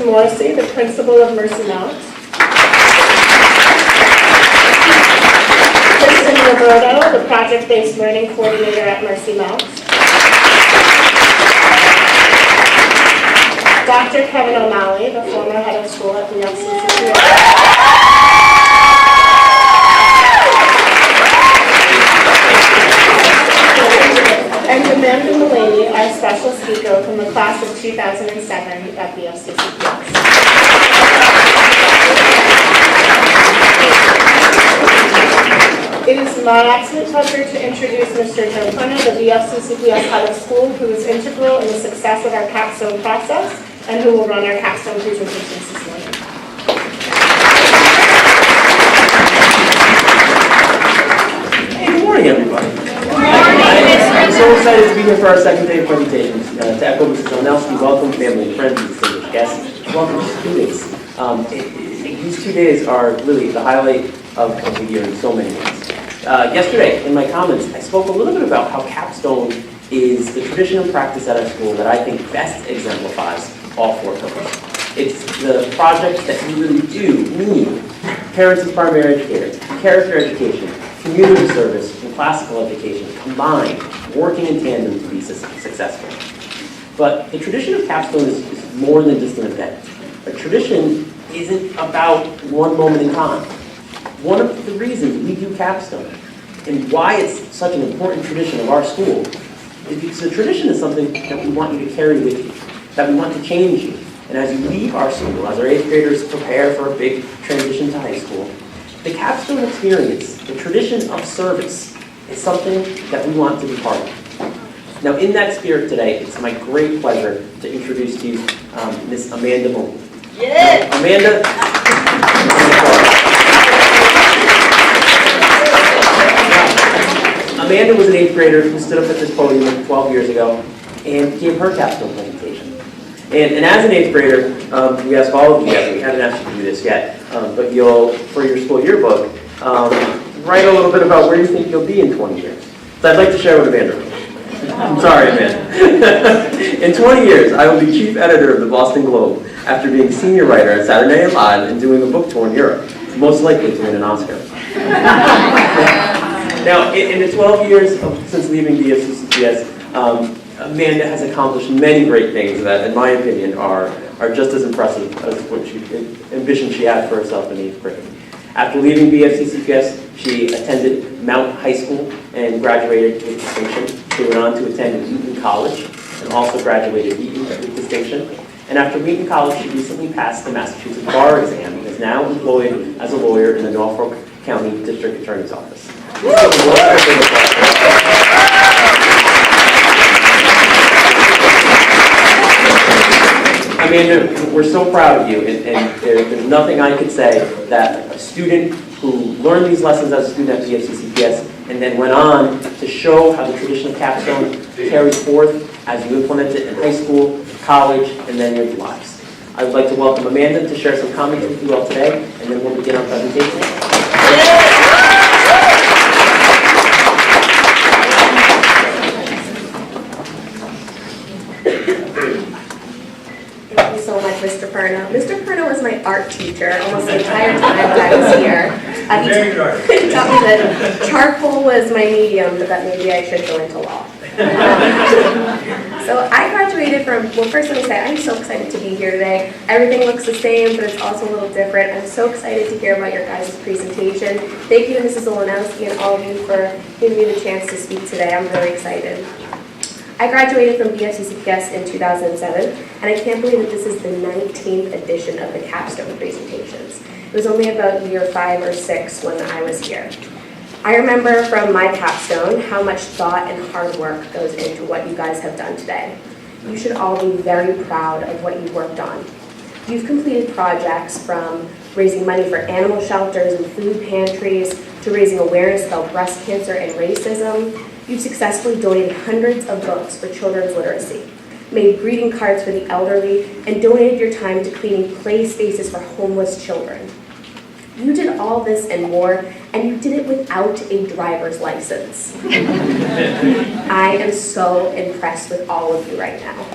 Kristen Morrissey, the principal of Mercy Mount. Kristen Roberto, the project-based learning coordinator at Mercy Mount. Dr. Kevin O'Malley, the former head of school at VFCCPS. And Amanda Mullaney, our special speaker from the class of 2007 at VFCCPS. It is my absolute pleasure to introduce Mr. Joe Turner, the VFCCPS head of school, who is integral in the success of our Capstone process and who will run our Capstone presentations this morning. Hey, good morning, everybody. I'm so excited to be here for our second day of presentations. To echo Mrs. Onelski, welcome family and friends and distinguished guests. Welcome students. These 2 days are really the highlight of the year in so many ways. Yesterday, in my comments, I spoke a little bit about how Capstone is the tradition and practice at our school that I think best exemplifies all four pillars. It's the project that you really do need parents of primary educators, character education, community service, and classical education combined, working in tandem to be successful. But the tradition of Capstone is more than just an event. A tradition isn't about one moment in time. One of the reasons we do Capstone and why it's such an important tradition of our school is because the tradition is something that we want you to carry with you, that we want to change you. And as you leave our school, as our 8th graders prepare for a big transition to high school, the Capstone experience, the tradition of service, is something that we want to be part of. Now, in that spirit today, it's my great pleasure to introduce to you Miss Amanda Mullaney. Yeah. Amanda. Amanda was an 8th grader who stood up at this podium 12 years ago and gave her Capstone presentation. And as an 8th grader, we ask all of you guys, we haven't asked you to do this yet, but you'll, for your school yearbook, write a little bit about where you think you'll be in 20 years. So I'd like to share with Amanda. I'm sorry, Amanda. In 20 years, I will be chief editor of the Boston Globe after being senior writer at Saturday Night Live and doing a book tour in Europe, most likely to win an Oscar. Now, in the 12 years since leaving VFCCPS, Amanda has accomplished many great things that, in my opinion, are just as impressive as what ambition she had for herself in 8th grade. After leaving VFCCPS, she attended Mount High School and graduated with distinction. She went on to attend Wheaton College and also graduated Wheaton with distinction. And after Wheaton College, she recently passed the Massachusetts bar exam and is now employed as a lawyer in the Norfolk County District Attorney's Office. Amanda, we're so proud of you, and there's nothing I could say that a student who learned these lessons as a student at VFCCPS and then went on to show how the tradition of Capstone carries forth as you implement it in high school, college, and then your lives. I would like to welcome Amanda to share some comments with you all today, and then we'll begin our presentation. Thank you so much, Mr. Perno. Mr. Perno was my art teacher almost the entire time that I was here. He taught me that charcoal was my medium, but that maybe I should go into law. So I graduated from, well, first let me say, I'm so excited to be here today. Everything looks the same, but it's also a little different. I'm so excited to hear about your guys' presentation. Thank you to Mrs. Olenowski and all of you for giving me the chance to speak today. I'm really excited. I graduated from VFCCPS in 2007, and I can't believe that this is the 19th edition of the Capstone presentations. It was only about year 5 or 6 when I was here. I remember from my Capstone how much thought and hard work goes into what you guys have done today. You should all be very proud of what you've worked on. You've completed projects from raising money for animal shelters and food pantries to raising awareness about breast cancer and racism. You've successfully donated hundreds of books for children's literacy, made greeting cards for the elderly, and donated your time to cleaning play spaces for homeless children. You did all this and more, and you did it without a driver's license. I am so impressed with all of you right now.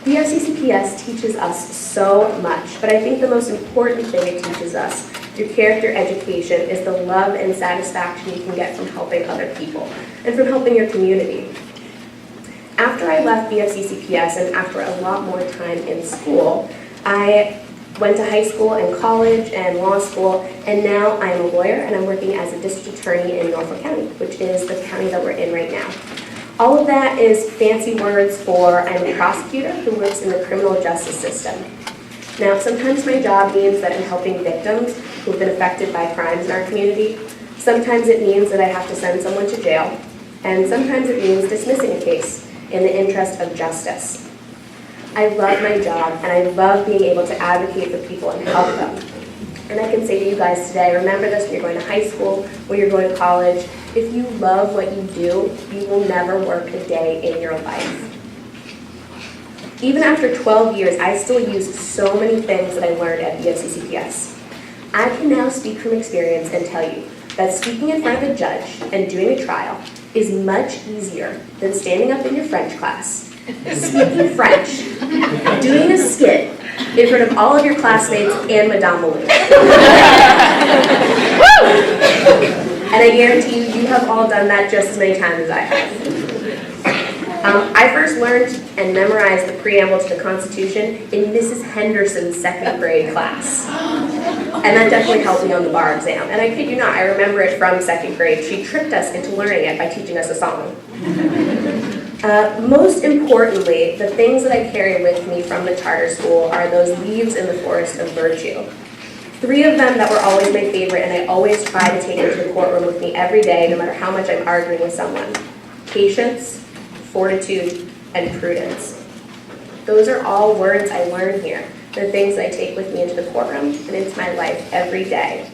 VFCCPS teaches us so much, but I think the most important thing it teaches us through character education is the love and satisfaction you can get from helping other people and from helping your community. After I left VFCCPS and after a lot more time in school, I went to high school and college and law school, and now I'm a lawyer and I'm working as a district attorney in Norfolk County, which is the county that we're in right now. All of that is fancy words for I'm a prosecutor who works in the criminal justice system. Now, sometimes my job means that I'm helping victims who have been affected by crimes in our community. Sometimes it means that I have to send someone to jail, and sometimes it means dismissing a case in the interest of justice. I love my job, and I love being able to advocate for people and help them. And I can say to you guys today, remember this when you're going to high school, when you're going to college, if you love what you do, you will never work a day in your life. Even after 12 years, I still use so many things that I learned at VFCCPS. I can now speak from experience and tell you that speaking in front of a judge and doing a trial is much easier than standing up in your French class, speaking French, doing a skit in front of all of your classmates and Madame Malou. And I guarantee you, you have all done that just as many times as I have. I first learned and memorized the preamble to the Constitution in Mrs. Henderson's second grade class. And that definitely helped me on the bar exam. And I kid you not, I remember it from second grade. She tricked us into learning it by teaching us a song. Most importantly, the things that I carry with me from the charter school are those leaves in the forest of virtue. 3 of them that were always my favorite, and I always try to take into the courtroom with me every day, no matter how much I'm arguing with someone. Patience, fortitude, and prudence. Those are all words I learn here. They're things I take with me into the courtroom and into my life every day.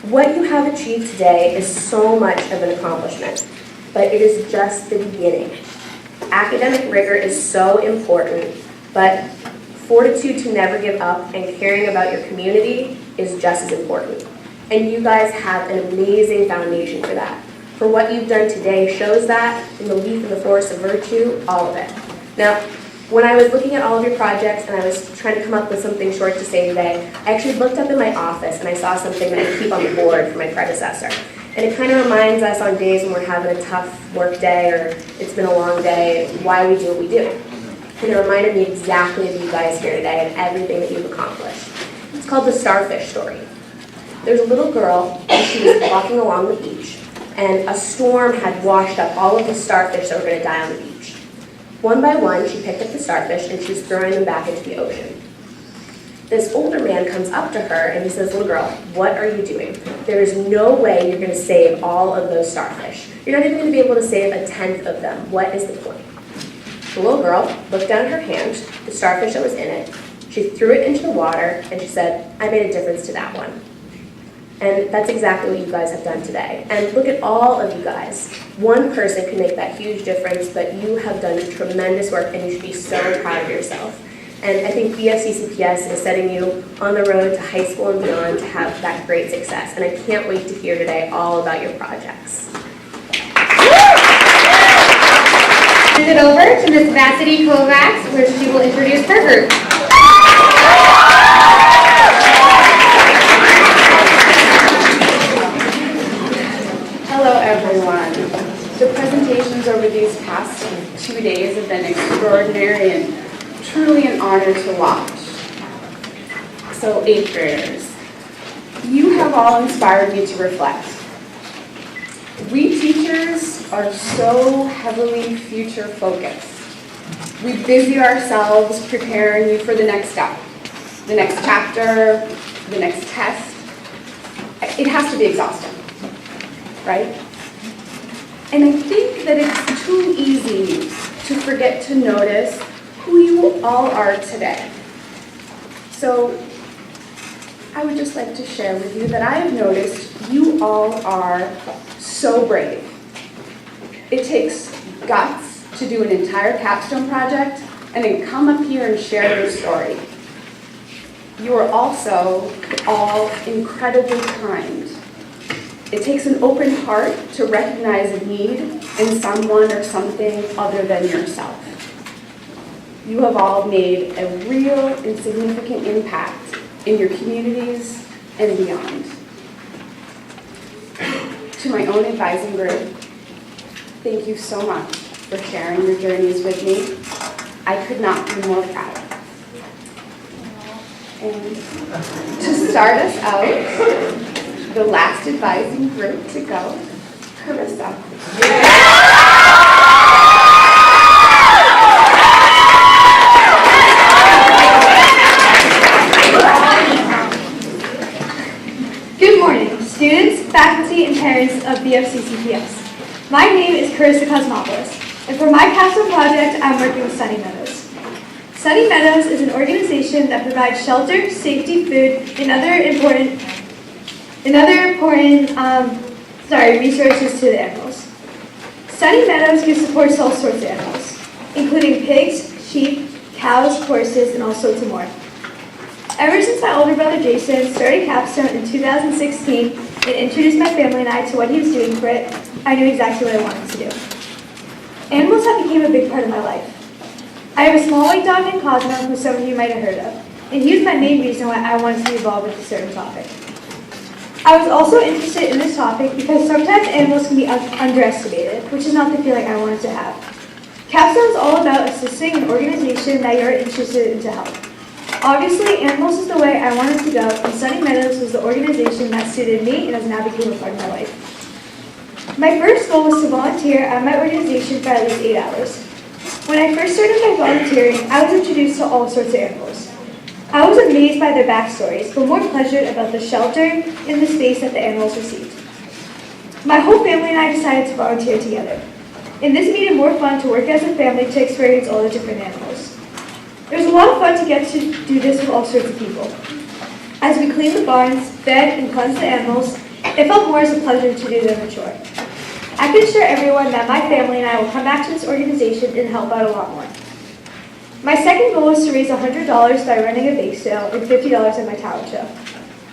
What you have achieved today is so much of an accomplishment, but it is just the beginning. Academic rigor is so important, but fortitude to never give up and caring about your community is just as important. And you guys have an amazing foundation for that. For what you've done today shows that, in the leaf in the forest of virtue, all of it. Now, when I was looking at all of your projects and I was trying to come up with something short to say today, I actually looked up in my office and I saw something that I keep on the board for my predecessor. And it kind of reminds us on days when we're having a tough work day or it's been a long day, why we do what we do. And it reminded me exactly of you guys here today and everything that you've accomplished. It's called the Starfish Story. There's a little girl, and she was walking along the beach, and a storm had washed up all of the starfish that were going to die on the beach. One by one, she picked up the starfish and she was throwing them back into the ocean. This older man comes up to her and he says, "Little girl, what are you doing? There is no way you're going to save all of those starfish. You're not even going to be able to save a tenth of them. What is the point?" The little girl looked down at her hand, the starfish that was in it. She threw it into the water and she said, "I made a difference to that one." And that's exactly what you guys have done today. And look at all of you guys. One person can make that huge difference, but you have done tremendous work and you should be so proud of yourself. And I think VFCCPS is setting you on the road to high school and beyond to have that great success. And I can't wait to hear today all about your projects. Hand it over to Ms. Vasady Kovacs, where she will introduce her group. Hello everyone. The presentations over these past 2 days have been extraordinary and truly an honor to watch. So 8th graders, you have all inspired me to reflect. We teachers are so heavily future focused. We busy ourselves preparing you for the next step, the next chapter, the next test. It has to be exhausting, right? And I think that it's too easy to forget to notice who you all are today. So I would just like to share with you that I have noticed you all are so brave. It takes guts to do an entire capstone project and then come up here and share your story. You are also all incredibly kind. It takes an open heart to recognize a need in someone or something other than yourself. You have all made a real and significant impact in your communities and beyond. To my own advising group, thank you so much for sharing your journeys with me. I could not be more proud. And to start us out, the last advising group to go, Carissa. Good morning, students, faculty, and parents of BFCCPS. My name is Carissa Cosmopoulos, and for my Capstone project, I'm working with Sunny Meadows. Sunny Meadows is an organization that provides shelter, safety, food, and other important resources to the animals. Sunny Meadows gives support to all sorts of animals, including pigs, sheep, cows, horses, and all sorts of more. Ever since my older brother Jason started Capstone in 2016 and introduced my family and I to what he was doing for it, I knew exactly what I wanted to do. Animals have become a big part of my life. I have a small white dog named Cosmo, who some of you might have heard of, and he was my main reason why I wanted to be involved with a certain topic. I was also interested in this topic because sometimes animals can be underestimated, which is not the feeling I wanted to have. Capstone is all about assisting an organization that you're interested in to help. Obviously, animals is the way I wanted to go, and Sunny Meadows was the organization that suited me and has now become a part of my life. My first goal was to volunteer at my organization for at least 8 hours. When I first started my volunteering, I was introduced to all sorts of animals. I was amazed by their backstories, but more pleasured about the shelter and the space that the animals received. My whole family and I decided to volunteer together, and this made it more fun to work as a family to experience all the different animals. It was a lot of fun to get to do this with all sorts of people. As we cleaned the barns, fed, and cleansed the animals, it felt more as a pleasure to do than a chore. I can assure everyone that my family and I will come back to this organization and help out a lot more. My second goal was to raise $100 by running a bake sale and $50 at my talent show.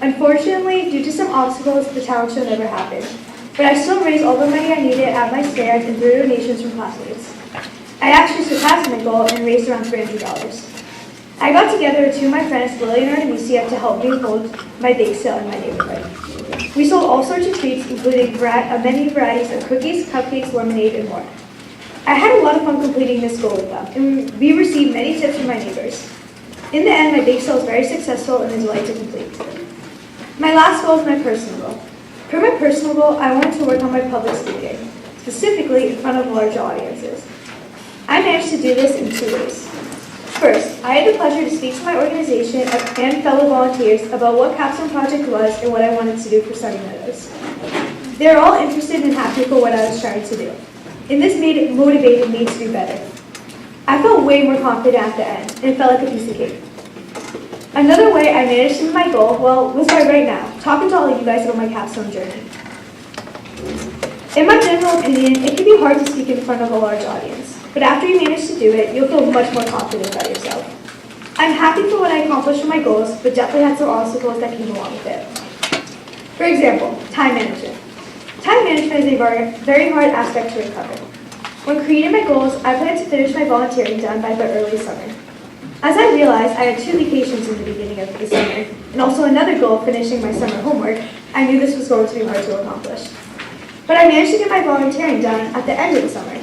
Unfortunately, due to some obstacles, the talent show never happened, but I still raised all the money I needed at my stand and through donations from classmates. I actually surpassed my goal and raised around $300. I got together with two of my friends, Lily and Artemisia, to help me hold my bake sale in my neighborhood. We sold all sorts of treats, including many varieties of cookies, cupcakes, lemonade, and more. I had a lot of fun completing this goal with them, and we received many tips from my neighbors. In the end, my bake sale was very successful and a delight to complete. My last goal is my personal goal. For my personal goal, I wanted to work on my public speaking, specifically in front of large audiences. I managed to do this in 2 ways. First, I had the pleasure to speak to my organization and fellow volunteers about what Capstone Project was and what I wanted to do for Sunny Meadows. They were all interested and happy for what I was trying to do, and this motivated me to do better. I felt way more confident at the end, and it felt like a piece of cake. Another way I managed to meet my goal, was by right now, talking to all of you guys about my Capstone journey. In my general opinion, it can be hard to speak in front of a large audience. But after you manage to do it, you'll feel much more confident about yourself. I'm happy for what I accomplished with my goals, but definitely had some obstacles that came along with it. For example, time management. Time management is a very hard aspect to recover. When creating my goals, I planned to finish my volunteering done by the early summer. As I realized I had 2 vacations in the beginning of the summer, and also another goal of finishing my summer homework, I knew this was going to be hard to accomplish. But I managed to get my volunteering done at the end of the summer.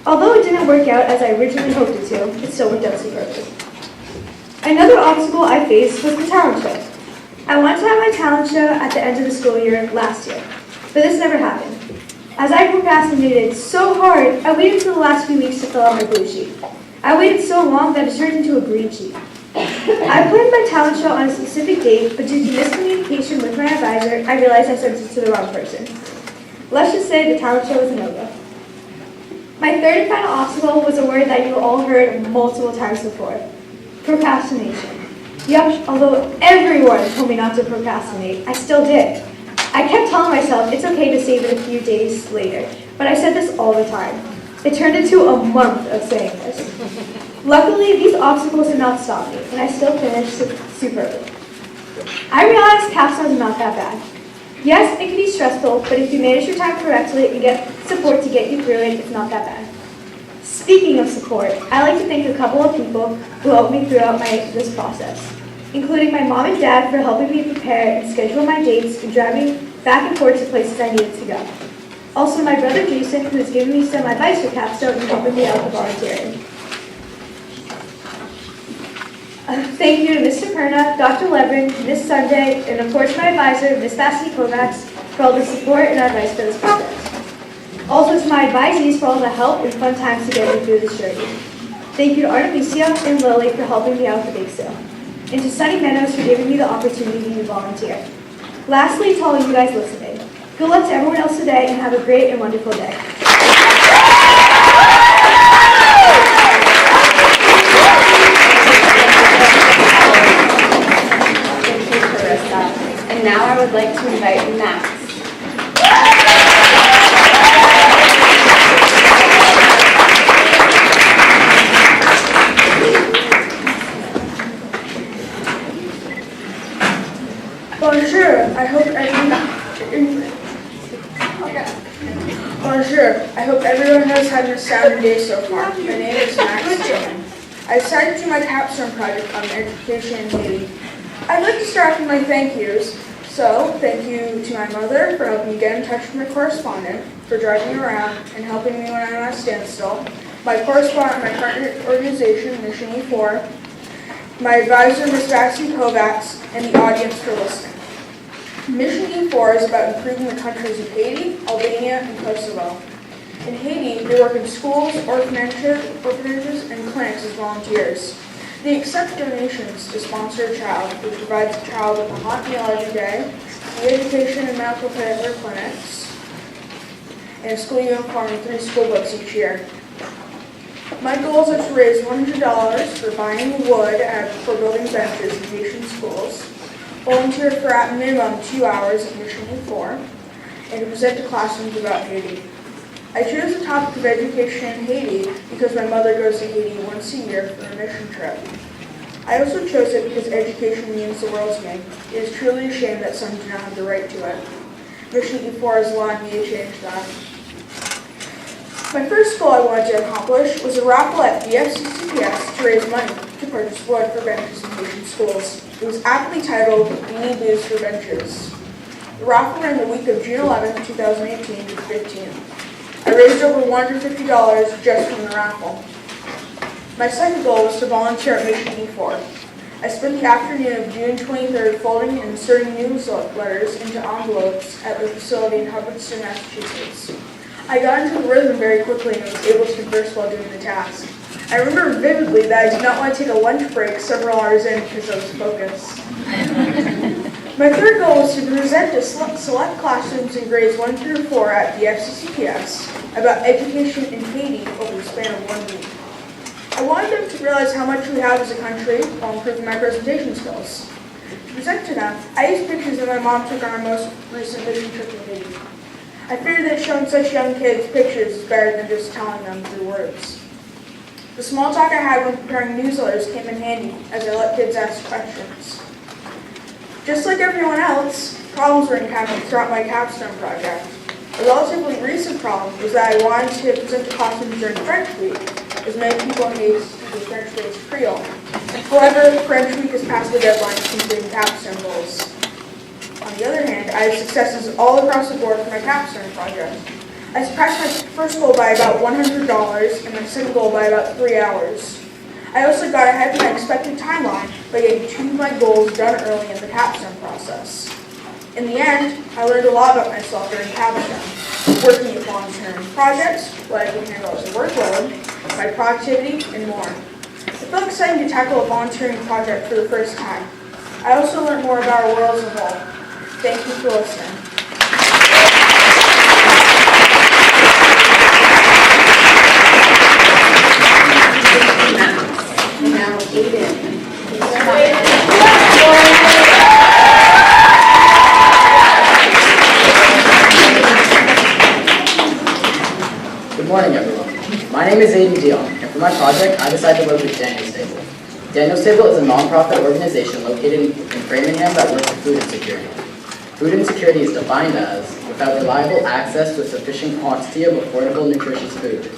Although it didn't work out as I originally hoped it to, it still worked out superbly. Another obstacle I faced was the talent show. I wanted to have my talent show at the end of the school year last year, but this never happened. As I procrastinated so hard, I waited until the last few weeks to fill out my blue sheet. I waited so long that it turned into a green sheet. I planned my talent show on a specific date, but due to miscommunication with my advisor, I realized I sent it to the wrong person. Let's just say the talent show was a no-go. My third and final obstacle was a word that you all heard multiple times before: procrastination. Yep, although everyone told me not to procrastinate, I still did. I kept telling myself it's okay to save it a few days later, but I said this all the time. It turned into a month of saying this. Luckily, these obstacles did not stop me, and I still finished superbly. I realized Capstone is not that bad. Yes, it can be stressful, but if you manage your time correctly and get support to get you through it, it's not that bad. Speaking of support, I'd like to thank a couple of people who helped me throughout this process, including my mom and dad for helping me prepare and schedule my dates and driving back and forth to places I needed to go. Also, my brother Jason, who has given me some advice for Capstone and helping me out with volunteering. Thank you to Mr. Perna, Dr. Levin, Ms. Sunday, and of course my advisor, Ms. Vasady Kovacs, for all the support and advice for this project. Also to my advisees for all the help and fun times to get me through this journey. Thank you to Artemisia and Lily for helping me out with the bake sale. And to Sunny Meadows for giving me the opportunity to volunteer. Lastly, to all of you guys listening, good luck to everyone else today and have a great and wonderful day. Thank you, Carissa. And now I would like to invite Max. Bonjour, I hope everyone has had an astounding day so far. My name is Max Tillman. I decided to do my capstone project on education in Haiti. I'd like to start with my thank yous. So, thank you to my mother for helping me get in touch with my correspondent, for driving me around and helping me when I'm at a standstill, my correspondent at my partner organization, Mission E4, my advisor, Ms. Vasady Kovacs, and the audience for listening. Mission E4 is about improving the countries of Haiti, Albania, and Kosovo. In Haiti, they work in schools, orphanages, and clinics as volunteers. They accept donations to sponsor a child, which provides the child with a hot meal every day, free education and medical care at their clinics, and a school uniform and 3 school books each year. My goals are to raise $100 for buying wood for building benches in Haitian schools, volunteer for at minimum 2 hours at Mission E4, and to present to classrooms about Haiti. I chose the topic of education in Haiti because my mother goes to Haiti once a year for a mission trip. I also chose it because education means the world to me. It is truly a shame that some do not have the right to it. Mission E4 has allowed me to change that. My first goal I wanted to accomplish was a raffle at the FCCPS to raise money to purchase wood for benches in Haitian schools. It was aptly titled "We Need Booze for Benches." The raffle ran the week of June 11, 2018 to 15. I raised over $150 just from the raffle. My second goal was to volunteer at Mission E4. I spent the afternoon of June 23rd folding and inserting newsletters into envelopes at the facility in Hubbardston, Massachusetts. I got into the rhythm very quickly and was able to converse while doing the task. I remember vividly that I did not want to take a lunch break several hours in because I was focused. My third goal was to present to select classrooms in grades 1 through 4 at the FCCPS about education in Haiti over the span of 1 week. I wanted them to realize how much we have as a country while improving my presentation skills. To present to them, I used pictures that my mom took on our most recent mission trip to Haiti. I figured that showing such young kids pictures is better than just telling them through words. The small talk I had when preparing newsletters came in handy as I let kids ask questions. Just like everyone else, problems were encountered throughout my capstone project. A relatively recent problem was that I wanted to present to classrooms during French Week, as many people in Haiti speak French-based Creole. However, French Week has passed the deadline for completing capstone goals. On the other hand, I had successes all across the board for my capstone project. I surpassed my first goal by about $100 and my second goal by about 3 hours. I also got ahead of my expected timeline by getting 2 of my goals done early in the capstone process. In the end, I learned a lot about myself during capstone, working with long-term projects, what I can handle as a workload, my productivity, and more. It felt exciting to tackle a volunteering project for the first time. I also learned more about our world as a whole. Thank you for listening. And now, Aiden. Good morning, everyone. My name is Aiden Dion, and for my project, I decided to work with Daniel's Table. Daniel's Table is a non-profit organization located in Framingham that works with food insecurity. Food insecurity is defined as without reliable access to a sufficient quantity of affordable, nutritious food.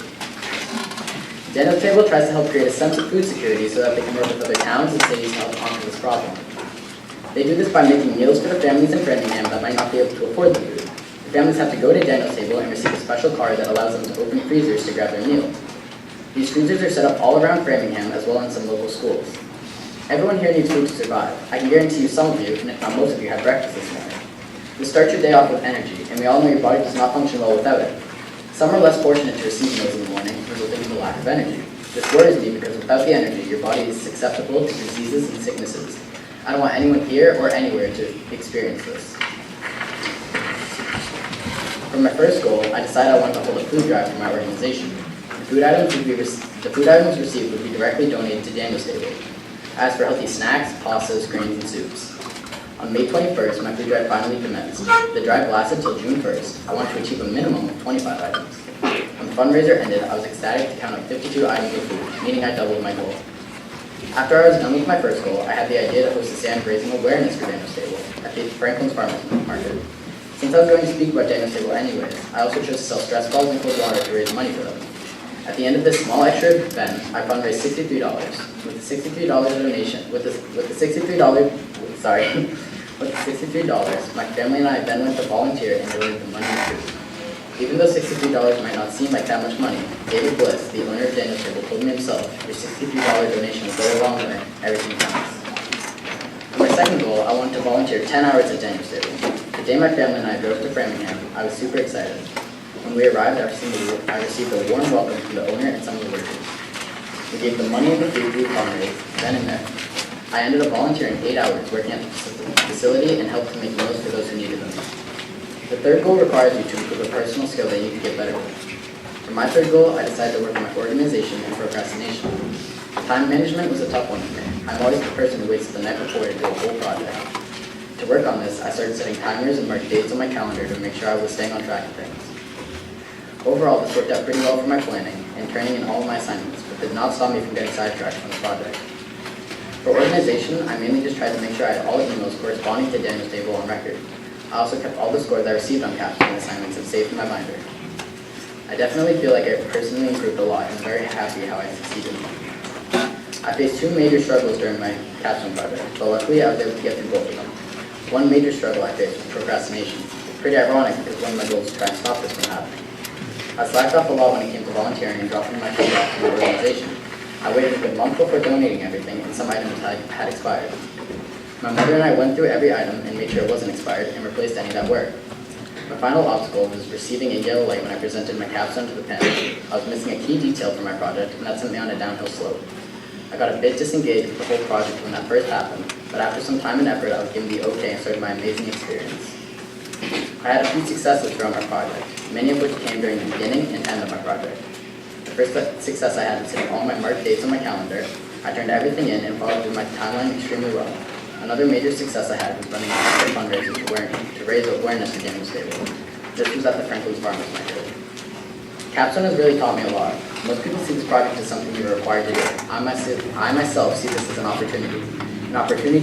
Daniel's Table tries to help create a sense of food security so that they can work with other towns and cities to help conquer this problem. They do this by making meals for the families in Framingham that might not be able to afford the food. The families have to go to Daniel's Table and receive a special card that allows them to open freezers to grab their meal. These freezers are set up all around Framingham as well as in some local schools. Everyone here needs food to survive. I can guarantee you some of you, and if not most of you, had breakfast this morning. This starts your day off with energy, and we all know your body does not function well without it. Some are less fortunate to receive meals in the morning, resulting in a lack of energy. This worries me because without the energy, your body is susceptible to diseases and sicknesses. I don't want anyone here or anywhere to experience this. For my first goal, I decided I wanted to hold a food drive for my organization. The food items received would be directly donated to Daniel's Table. I asked for healthy snacks, pastas, grains, and soups. On May 21st, my food drive finally commenced. The drive lasted till June 1st. I wanted to achieve a minimum of 25 items. When the fundraiser ended, I was ecstatic to count up 52 items of food, meaning I doubled my goal. After I was done with my first goal, I had the idea to host a stand raising awareness for Daniel's Table at the Franklin's Farmers Market. Since I was going to speak about Daniel's Table anyways, I also chose to sell stress balls and cold water to raise money for them. At the end of this small extra event, I fundraised $63. With the $63 donation, with the $63, my family and I then went to volunteer and donated the money and food. Even though $63 might not seem like that much money, David Bliss, the owner of Daniel's Table, told me himself, your $63 donation will go a long way, everything counts. For my second goal, I wanted to volunteer 10 hours at Daniel's Table. The day my family and I drove to Framingham, I was super excited. When we arrived, I received a warm welcome from the owner and some of the workers. We gave the money and the food we fundraised then and there. I ended up volunteering 8 hours working at the facility and helped to make meals for those who needed them. The third goal requires you to improve a personal skill that you can get better with. For my third goal, I decided to work on my organization and procrastination. Time management was a tough one for me. I'm always the person who waits the night before to do a whole project. To work on this, I started setting timers and marked dates on my calendar to make sure I was staying on track of things. Overall, this worked out pretty well for my planning and turning in all of my assignments, but did not stop me from getting sidetracked from the project. For organization, I mainly just tried to make sure I had all emails corresponding to Daniel's Table on record. I also kept all the scores I received on Capstone assignments and saved in my binder. I definitely feel like I personally improved a lot and am very happy how I succeeded. I faced two major struggles during my Capstone project, but luckily I was able to get through both of them. One major struggle I faced was procrastination. It's pretty ironic because one of my goals is to try and stop this from happening. I slacked off a lot when it came to volunteering and dropping my feet off from the organization. I waited a good month before donating everything, and some items had expired. My mother and I went through every item and made sure it wasn't expired and replaced any that were. My final obstacle was receiving a yellow light when I presented my capstone to the panel. I was missing a key detail for my project, and that sent me on a downhill slope. I got a bit disengaged with the whole project when that first happened, but after some time and effort, I was given the okay and started my amazing experience. I had a few successes throughout my project, many of which came during the beginning and end of my project. The first success I had was hitting all my marked dates on my calendar. I turned everything in and followed through my timeline extremely well. Another major success I had was running a fundraiser to raise awareness for Daniel's Table. This was at the Franklin's Farmers Market. Capstone has really taught me a lot. Most people see this project as something you're required to do. I myself see this as an opportunity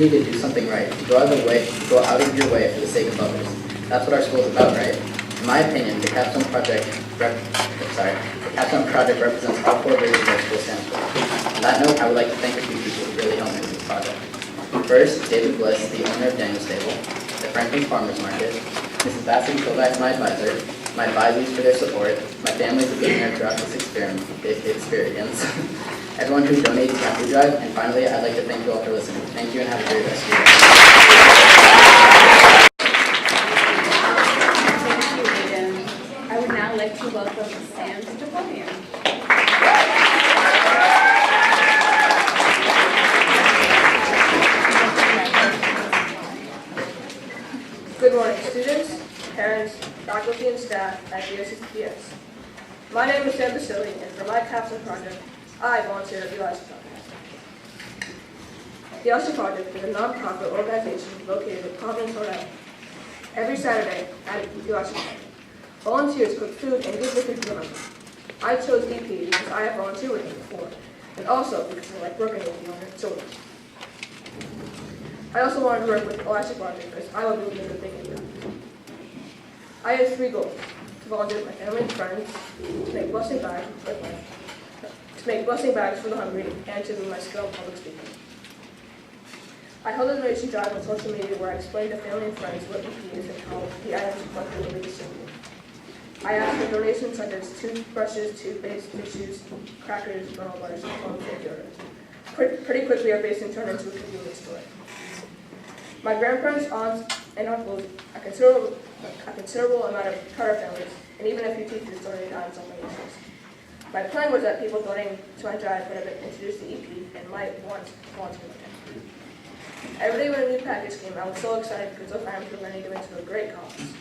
to do something right, to go out of your way for the sake of others. That's what our school is about, right? In my opinion, the Capstone project represents all four visions our school stands for. On that note, I would like to thank a few people who really helped me with this project. First, David Bliss, the owner of Daniel's Table, the Franklin's Farmers Market, Mrs. Vasady, Kovacs, my advisor, my advisees for their support, my family for being there throughout this experience, everyone who donated to my food drive, and finally, I'd like to thank you all for listening. Thank you and have a great rest of your day. I would now like to welcome Sam to the podium. Good morning, students, parents, faculty, and staff at the OCCPS. My name is Sam Vasady, and for my Capstone project, I volunteer at the OSC Project. The OSC Project is a non-profit organization located in Providence, Rhode Island. Every Saturday at the OSC Project, volunteers cook food and give liquor to the members. I chose DP because I have volunteered with him before, and also because I like working with the owner and children. I also wanted to work with the OSC Project because I love doing the good thing in here. I have three goals: to volunteer with my family and friends, to make blessing back with life, to to make blessing bags for the hungry, and to improve my skill in public speaking. I held a donation drive on social media where I explained to family and friends what EP is and how the items collected will be distributed. I asked for donations such as toothbrushes, toothpaste, tissues, crackers, granola bars, and phone deodorant. Pretty quickly, our basement turned into a convenience store. My grandparents, aunts, and uncles, a considerable amount of Carter families, and even a few teachers donated items on my issues. My plan was that people donating to my drive would have been introduced to EP and might want to volunteer with them. Every day when a new package came, I was so excited because those items were going to go into a great cause.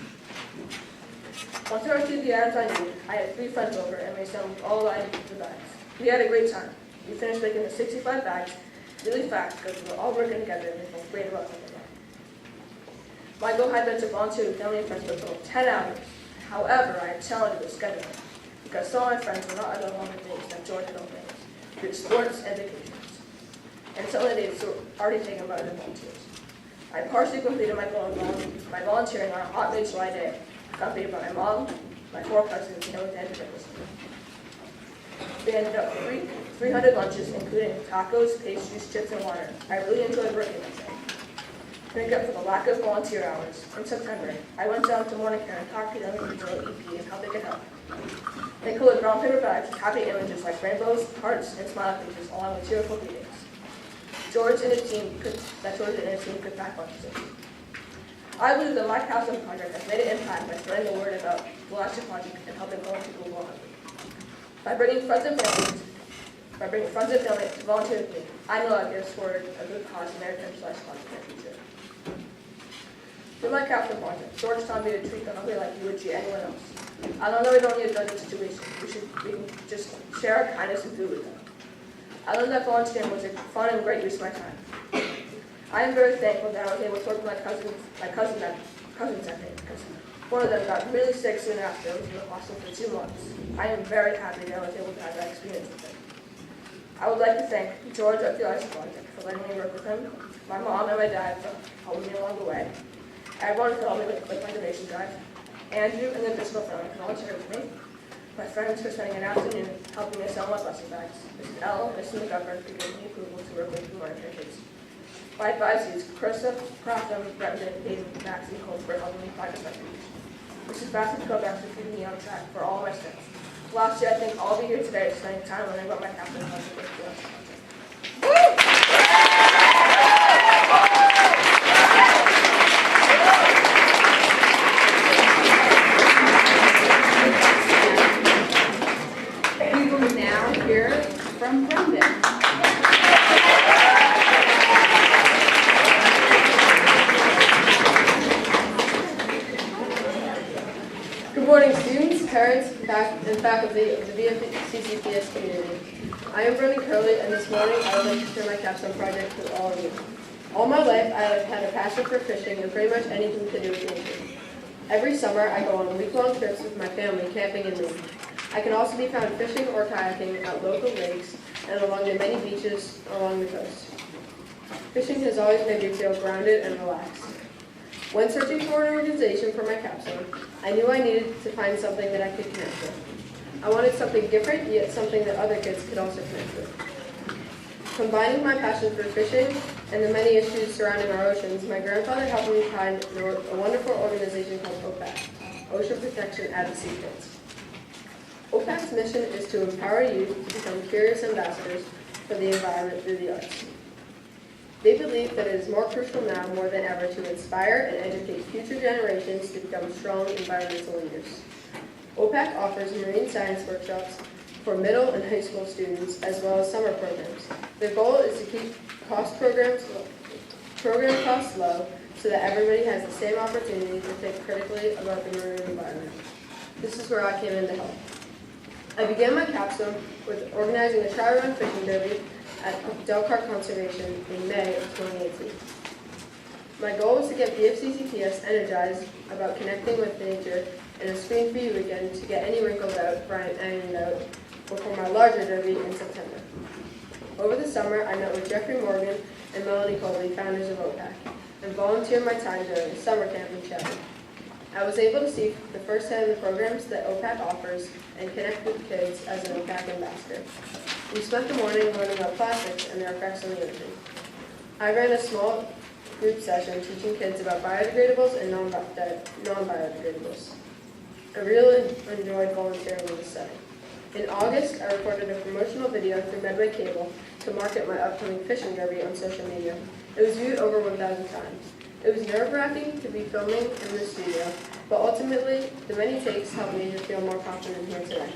Once I received the items I needed, I had 3 friends over and we assembled all the items into bags. We had a great time. We finished making the 65 bags really fast because we were all working together and we felt great about something. My goal had been to volunteer with family and friends for a total of 10 hours. However, I had challenged with scheduling because some of my friends were not other longer days than George had openings, due sports and vacations. And some of the days were already taken by other volunteers. I partially completed my goal by volunteering on a hot May July day, accompanied by my mom, my 4 cousins, and Alexander Nicholas. We ended up 300 lunches, including tacos, pastries, chips, and water. I really enjoyed working that day. To make up for the lack of volunteer hours, in September, I went down to Morning Care and talked to them about EP and how they could help. They colored brown paper bags with happy images like rainbows, hearts, and smiley faces, along with cheerful greetings. George and his team could pack lunches. I believe that my Capstone project has made an impact by spreading the word about the Last Year Project and helping other people go hungry. By bringing friends and family to volunteer with me, I know I can support a good cause in their Project in the future. Through my Capstone project, George taught me to treat the hungry like you would treat anyone else. I know we don't need to judge the situation. We can just share our kindness and food with them. I learned that volunteering was a fun and great use of my time. I am very thankful that I was able to work with my cousins that day because one of them got really sick soon after and was in the hospital for 2 months. I am very happy that I was able to have that experience with him. I would like to thank George at the Ice Project for letting me work with him, my mom and my dad for helping me along the way, everyone who helped me with my donation drive, Andrew and the Driscoll family for volunteering with me, my friends for spending an afternoon helping me sell my blessing bags, Mrs. L. and Mrs. McGovern for giving me approval to work with the monitoring kids. My advisees, Carissa, Crofton, Brendan, Hayden, Max, and Cole for helping me find this refuge. Mrs. Vasady Kovacs for keeping me on track for all my steps. Lastly, I think all of you here today are spending time learning about my Capstone project with the We will now hear from Brendan. Good morning, students, parents, and faculty of the VFCCPS community. I am Brendan Curley, and this morning I would like to share my Capstone project with all of you. All my life, I have had a passion for fishing and pretty much anything to do with nature. Every summer, I go on week-long trips with my family camping in Maine. I can also be found fishing or kayaking at local lakes and along the many beaches along the coast. Fishing has always made me feel grounded and relaxed. When searching for an organization for my capstone, I knew I needed to find something that I could connect with. I wanted something different, yet something that other kids could also connect with. Combining my passion for fishing and the many issues surrounding our oceans, my grandfather helped me find a wonderful organization called OPAC, Ocean Protection Advocacy Kids. OPAC's mission is to empower youth to become curious ambassadors for the environment through the arts. They believe that it is more crucial now more than ever to inspire and educate future generations to become strong environmental leaders. OPAC offers marine science workshops for middle and high school students as well as summer programs. Their goal is to keep program costs low so that everybody has the same opportunity to think critically about the marine environment. This is where I came in to help. I began my capstone with organizing a tri-run fishing derby at Delcar Conservation in May of 2018. My goal was to get VFCCPS energized about connecting with nature and a screen-free weekend to get any wrinkles out for ironing out before my larger derby in September. Over the summer, I met with Jeffrey Morgan and Melanie Colby, founders of OPAC, and volunteered my time during the summer camp in Chevy. I was able to see the first hand of the programs that OPAC offers and connect with kids as an OPAC ambassador. We spent the morning learning about plastics and their effects on the ocean. I ran a small group session teaching kids about biodegradables and non-biodegradables. I really enjoyed volunteering in this setting. In August, I recorded a promotional video through Medway Cable to market my upcoming fishing derby on social media. It was viewed over 1,000 times. It was nerve-wracking to be filming in the studio, but ultimately, the many takes helped me to feel more confident here today.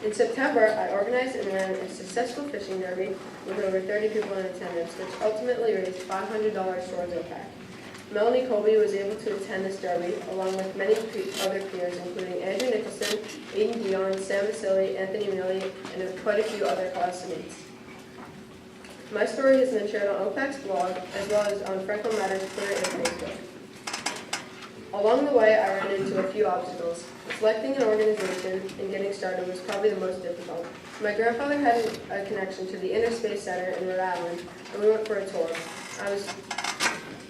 In September, I organized and ran a successful fishing derby with over 30 people in attendance, which ultimately raised $500 towards OPAC. Melanie Colby was able to attend this derby, along with many other peers, including Andrew Nicholson, Aiden Dion, Sam Vasily, Anthony Millie, and quite a few other classmates. My story has been shared on OPAC's blog, as well as on Franklin Matters Twitter and Facebook. Along the way, I ran into a few obstacles. Selecting an organization and getting started was probably the most difficult. My grandfather had a connection to the Inner Space Center in Rhode Island, and we went for a tour.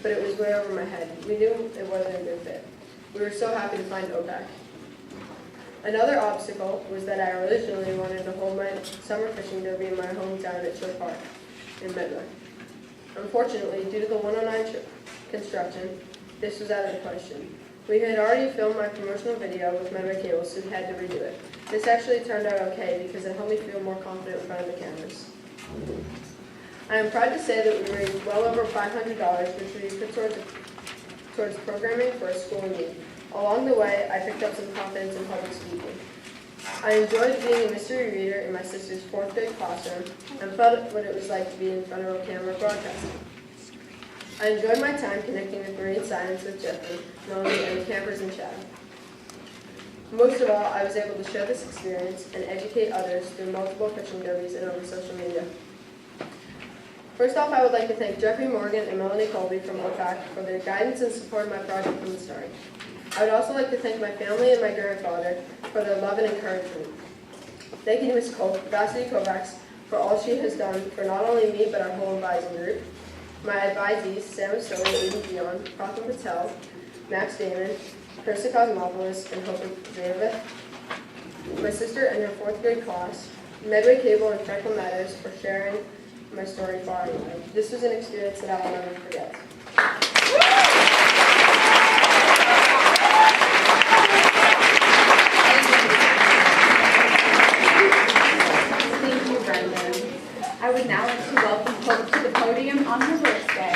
But it was way over my head. We knew it wasn't a good fit. We were so happy to find OPAC. Another obstacle was that I originally wanted to hold my summer fishing derby in my hometown at Shore Park in Medway. Unfortunately, due to the 109 construction, this was out of the question. We had already filmed my promotional video with Medway Cable, so we had to redo it. This actually turned out okay because it helped me feel more confident in front of the cameras. I am proud to say that we raised well over $500, which we put towards programming for a school in need. Along the way, I picked up some confidence in public speaking. I enjoyed being a mystery reader in my sister's 4th grade classroom and felt what it was like to be in front of a camera broadcasting. I enjoyed my time connecting with marine science with Jeffrey, Melanie, and the campers in Chad. Most of all, I was able to share this experience and educate others through multiple fishing derbies and over social media. First off, I would like to thank Jeffrey Morgan and Melanie Colby from OPAC for their guidance and support of my project from the start. I would also like to thank my family and my grandfather for their love and encouragement. Thank you to Ms. Vasady Kovacs for all she has done for not only me but our whole advising group. My advisees, Sam Vasily, Aiden Dion, Pratham Patel, Max Damon, Krista Cosmopoulos, and Hope Zayevith. My sister and her 4th grade class, Medway Cable and Franklin Matters for sharing my story far and wide. This was an experience that I will never forget. Thank you, Brendan. I would now like to welcome Hope to the podium on her birthday.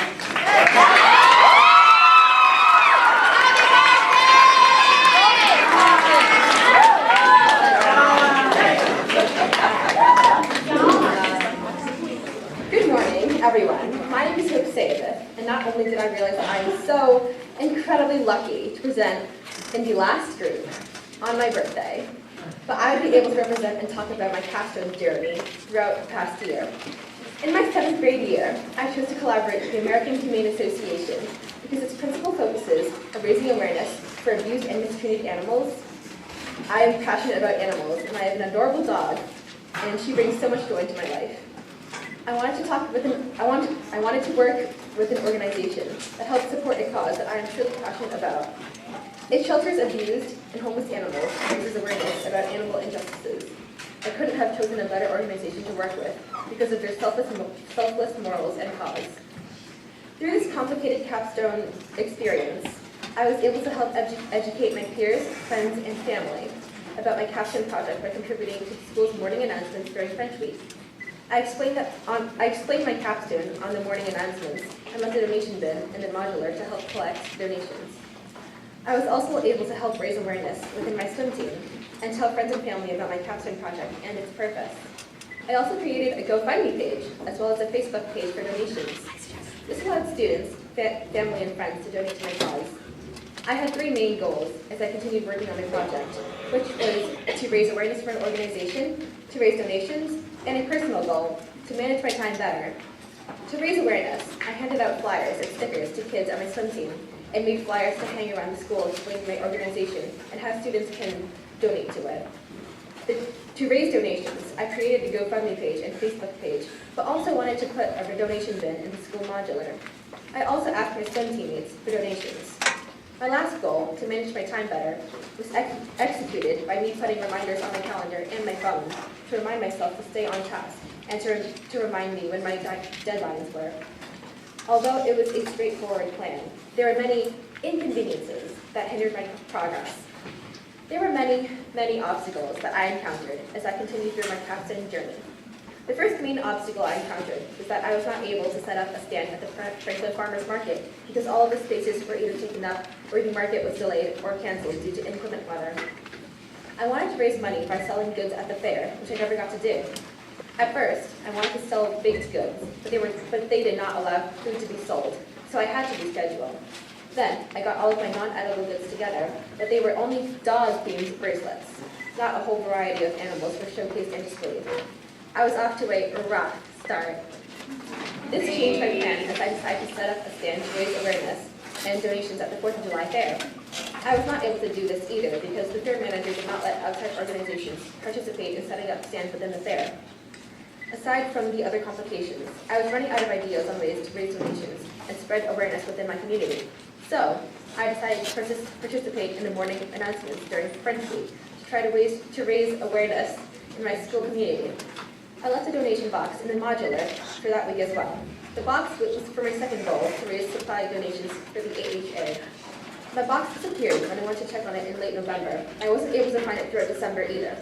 Good morning, everyone. My name is Hope Sayevith, and not only did I realize that I am so incredibly lucky to present in the last group on my birthday, but I would be able to represent and talk about my Capstone journey throughout the past year. In my 7th grade year, I chose to collaborate with the American Humane Association because its principal focuses on raising awareness for abused and mistreated animals. I am passionate about animals, and I have an adorable dog, and she brings so much joy into my life. I wanted to work with an organization that helps support a cause that I am truly passionate about. It shelters abused and homeless animals and raises awareness about animal injustices. I couldn't have chosen a better organization to work with because of their selfless morals and cause. Through this complicated Capstone experience, I was able to help educate my peers, friends, and family about my Capstone project by contributing to the school's morning announcements during French Week. I explained my Capstone on the morning announcements and left a donation bin in the modular to help collect donations. I was also able to help raise awareness within my swim team and tell friends and family about my Capstone project and its purpose. I also created a GoFundMe page as well as a Facebook page for donations. This allowed students, family, and friends to donate to my cause. I had 3 main goals as I continued working on my project, which was to raise awareness for an organization, to raise donations, and a personal goal, to manage my time better. To raise awareness, I handed out flyers and stickers to kids on my swim team and made flyers to hang around the school explaining my organization and how students can donate to it. To raise donations, I created a GoFundMe page and Facebook page, but also wanted to put a donation bin in the school modular. I also asked my swim teammates for donations. My last goal, to manage my time better, was executed by me putting reminders on my calendar and my phone to remind myself to stay on task. and to remind me when my deadlines were. Although it was a straightforward plan, there were many inconveniences that hindered my progress. There were many, many obstacles that I encountered as I continued through my Capstone journey. The first main obstacle I encountered was that I was not able to set up a stand at the Franklin Farmers Market because all of the spaces were either taken up or the market was delayed or canceled due to inclement weather. I wanted to raise money by selling goods at the fair, which I never got to do. At first, I wanted to sell baked goods, but they did not allow food to be sold, so I had to reschedule. Then, I got all of my non-edible goods together, but they were only dog-themed bracelets. Not a whole variety of animals were showcased and displayed. I was off to a rough start. This changed my plan as I decided to set up a stand to raise awareness and donations at the 4th of July fair. I was not able to do this either because the fair manager did not let outside organizations participate in setting up stands within the fair. Aside from the other complications, I was running out of ideas on ways to raise donations and spread awareness within my community. So, I decided to participate in the morning announcements during Friends Week to try to raise awareness in my school community. I left a donation box in the modular for that week as well. The box was for my second goal, to raise supply donations for the AHA. My box disappeared when I went to check on it in late November. I wasn't able to find it throughout December either.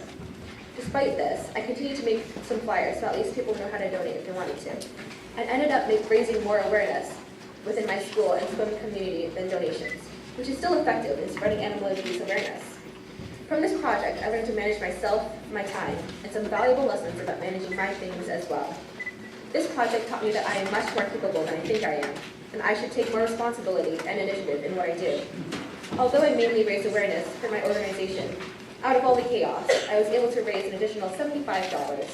Despite this, I continued to make some flyers so at least people know how to donate if they wanted to, and ended up raising more awareness within my school and swim community than donations, which is still effective in spreading animal abuse awareness. From this project, I learned to manage myself, my time, and some valuable lessons about managing my things as well. This project taught me that I am much more capable than I think I am, and I should take more responsibility and initiative in what I do. Although I mainly raised awareness for my organization, out of all the chaos, I was able to raise an additional $75.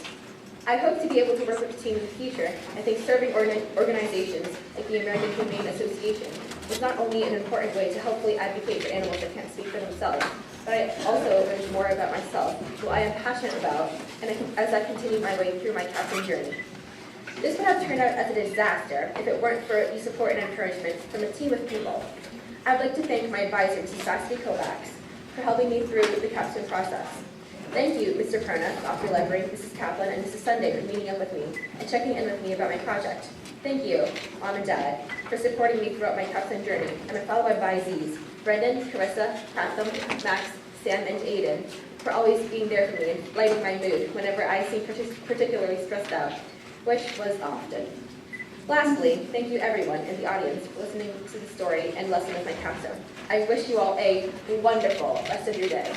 I hope to be able to work with the team in the future. I think serving organizations like the American Humane Association is not only an important way to helpfully advocate for animals that can't speak for themselves, but I also learned more about myself, who I am passionate about, and as I continue my way through my Capstone journey. This would have turned out as a disaster if it weren't for the support and encouragement from a team of people. I'd like to thank my advisor, Mrs. Vasady Kovacs, for helping me through the Capstone process. Thank you, Mr. Perna, Dr. Library, Mrs. Kaplan, and Mrs. Sunday for meeting up with me and checking in with me about my project. Thank you, Mom and Dad, for supporting me throughout my Capstone journey, and my fellow advisees, Brendan, Carissa, Pratham, Max, Sam, and Aiden, for always being there for me and lighting my mood whenever I seem particularly stressed out, which was often. Lastly, thank you everyone in the audience for listening to the story and lesson of my Capstone. I wish you all a wonderful rest of your day.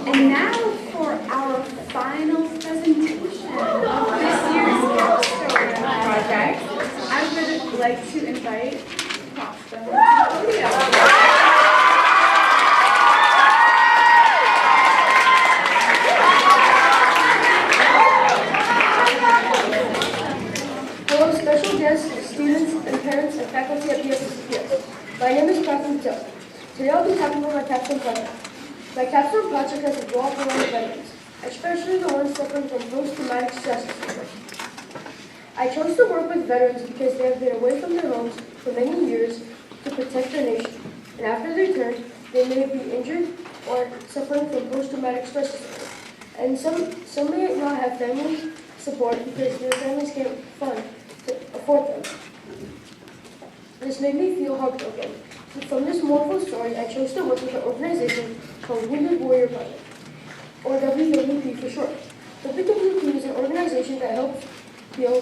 And now for our final presentation of this year's Capstone project, I would like to invite Capstone to the podium. Hello, special guests, students, and parents, and faculty at BSCPS. My name is Pratham Till. Today I'll be talking about my Capstone project. My Capstone project has revolved around the veterans, especially the ones suffering from post-traumatic stress disorder. I chose to work with veterans because they have been away from their homes for many years to protect their nation, and after they return, they may be injured or suffering from post-traumatic stress disorder. And some may not have family support because their families can't afford them. This made me feel heartbroken. From this mournful story, I chose to work with an organization called Wounded Warrior Project, or WWP for short. WWP is an organization that helps heal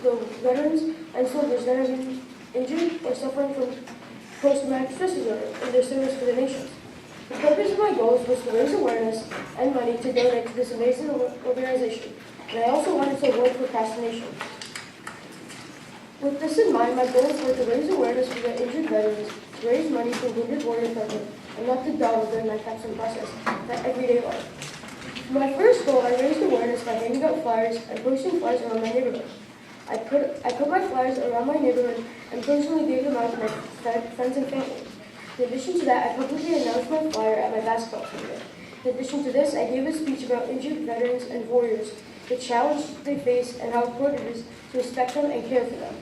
the veterans and soldiers that have been injured or suffering from post-traumatic stress disorder in their service for the nation. The purpose of my goals was to raise awareness and money to donate to this amazing organization, and I also wanted to avoid procrastination. With this in mind, my goals were to raise awareness for the injured veterans, to raise money for Wounded Warrior Project, and not to dawdle during my Capstone process, my everyday life. For my first goal, I raised awareness by handing out flyers and posting flyers around my neighborhood. I put my flyers around my neighborhood and personally gave them out to my friends and family. In addition to that, I publicly announced my flyer at my basketball tournament. In addition to this, I gave a speech about injured veterans and warriors, the challenges they face, and how important it is to respect them and care for them.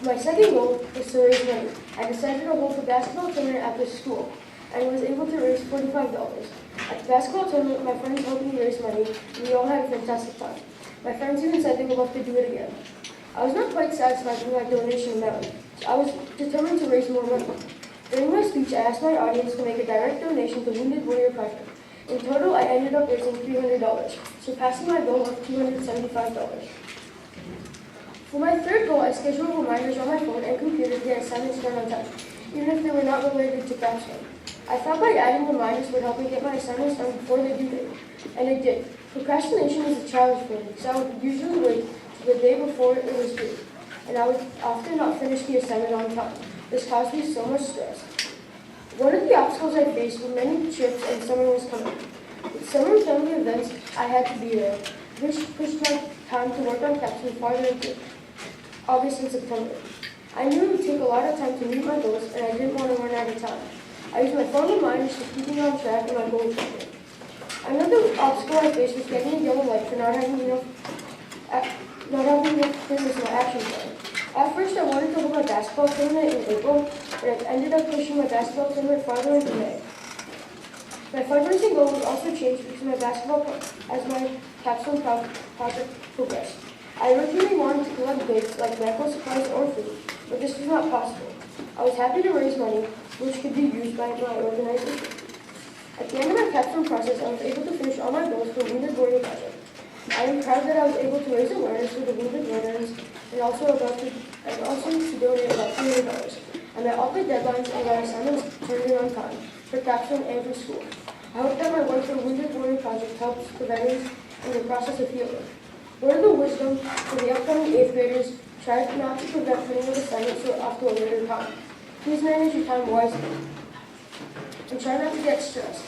My second goal was to raise money. I decided to hold a basketball tournament at this school and was able to raise $45. At the basketball tournament, my friends helped me raise money, and we all had a fantastic time. My friends even said they would love to do it again. I was not quite satisfied with my donation amount, so I was determined to raise more money. During my speech, I asked my audience to make a direct donation to Wounded Warrior Project. In total, I ended up raising $300, surpassing my goal of $275. For my third goal, I scheduled reminders on my phone and computer to get assignments done on time, even if they were not related to Capstone. I thought by adding reminders would help me get my assignments done before they due date, and it did. Procrastination is a challenge for me, so I would usually wait till the day before it was due, and I would often not finish the assignment on time. This caused me so much stress. One of the obstacles I faced were many trips and summer was coming. With summer and family events, I had to be there, which pushed my time to work on Capstone farther into August and September. I knew it would take a lot of time to meet my goals, and I didn't want to run out of time. I used my phone reminders to keep me on track and my goal achievement. Another obstacle I faced was getting a yellow light for not having enough fitness in my action plan. At first, I wanted to hold my basketball tournament in April, but I ended up pushing my basketball tournament farther into May. My fundraising goal was also changed because my as my Capstone project progressed. I originally wanted to collect gifts like medical supplies or food, but this was not possible. I was happy to raise money, which could be used by my organization. At the end of my Capstone process, I was able to finish all my goals for Wounded Warrior Project. I am proud that I was able to raise awareness for the wounded veterans and also to donate about $300. I met all the deadlines and got assignments turned in on time for Capstone and for school. I hope that my work for Wounded Warrior Project helps the veterans in the process of healing. Word of the wisdom for the upcoming 8th graders, try not to prevent putting your assignments off to a later time. Please manage your time wisely and try not to get stressed.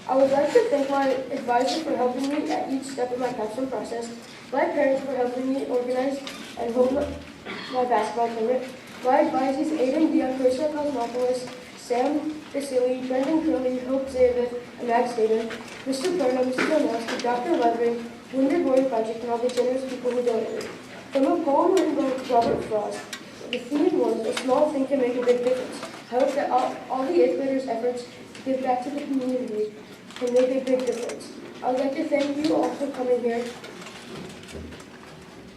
I would like to thank my advisor for helping me at each step of my Capstone process, my parents for helping me organize and hold my basketball tournament, my advisors Aiden Dion, Krista Cosmopoulos, Sam Vasily, Brendan Curley, Hope Zavith, and Max David, Mr. Perna, Mr. Donowski, Dr. Levering, Wounded Warrior Project, and all the generous people who donated. From a poem written by Robert Frost, the theme was, "A small thing can make a big difference." I hope that all the 8th graders' efforts to give back to the community can make a big difference. I would like to thank you all for coming here.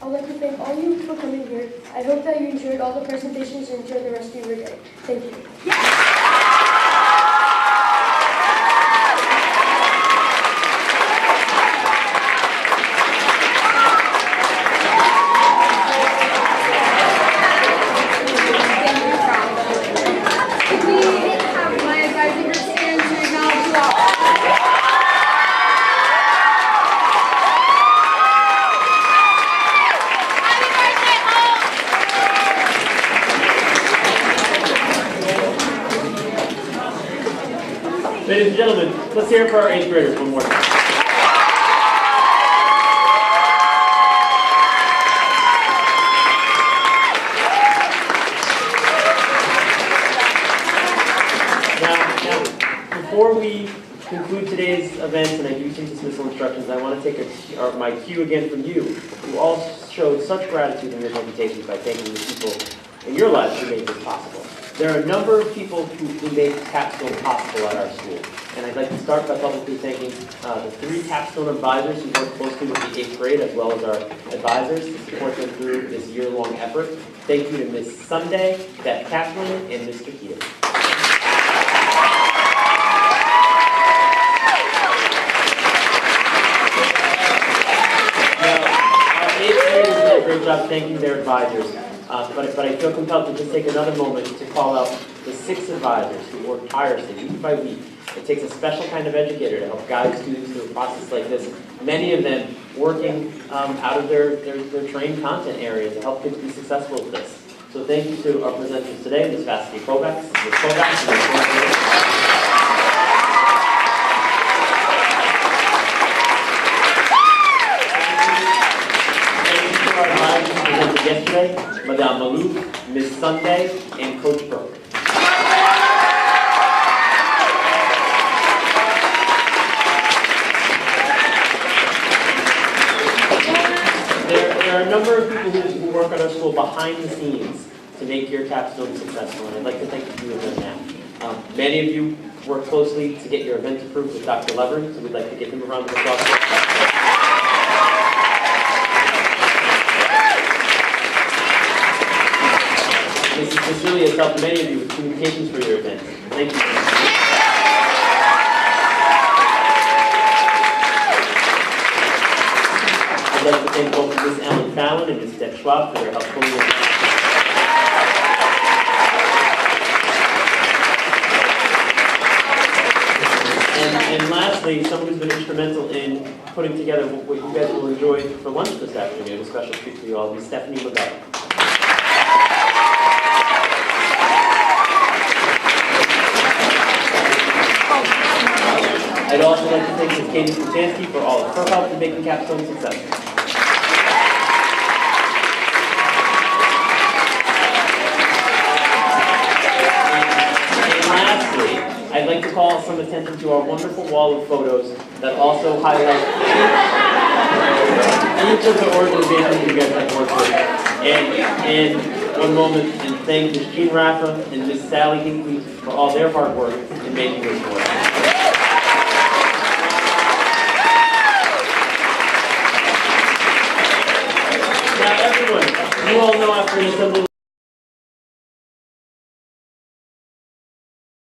I would like to thank all you for coming here. I hope that you enjoyed all the presentations and enjoy the rest of your day. Thank you. Ladies and gentlemen, let's hear it for our 8th graders one more time. Now, before we conclude today's events and I do some dismissal instructions, I want to take my cue again from you, who all showed such gratitude in your presentations by thanking the people in your lives who made this possible. There are a number of people who made Capstone possible at our school, and I'd like to start by publicly thanking the 3 Capstone advisors who worked closely with the 8th grade, as well as our advisors to support them through this year-long effort. Thank you to Ms. Sunday, Beth Kaplan, and Mr. Heath. Our 8th graders did a great job thanking their advisors. But I feel compelled to just take another moment to call out the 6 advisors who work tirelessly week by week. It takes a special kind of educator to help guide students through a process like this. Many of them working out of their trained content area to help kids be successful with this. So thank you to our presenters today, Ms. Vasady Kovacs, Ms. Kovacs, and Ms. yesterday, Madame Malouf, Ms. Sunday, and Coach Burke. There are a number of people who work at our school behind the scenes to make your capstone successful, and I'd like to thank a few of them now. Many of you work closely to get your event approved with Dr. Levering, so we'd like to give him a round of applause. Mrs. Cecilia has helped many of you with communications for your event. Thank you. I'd like to thank both Ms. Ellen Fallon and Ms. Deb Schwab for their help pulling this. And lastly, someone who's been instrumental in putting together what you guys will enjoy for lunch this afternoon, a special treat for you all, is Stephanie Lavelle. I'd also like to thank Ms. Katie Kuchansky for all of her help in making Capstone successful. And lastly, I'd like to call some attention to our wonderful wall of photos that also highlight each of the organizations you guys have worked with. And one moment, and thank Ms. Jean Raffa and Ms. Sally Hinkley for all their hard work in making this work. Now everyone, you all know after an assembly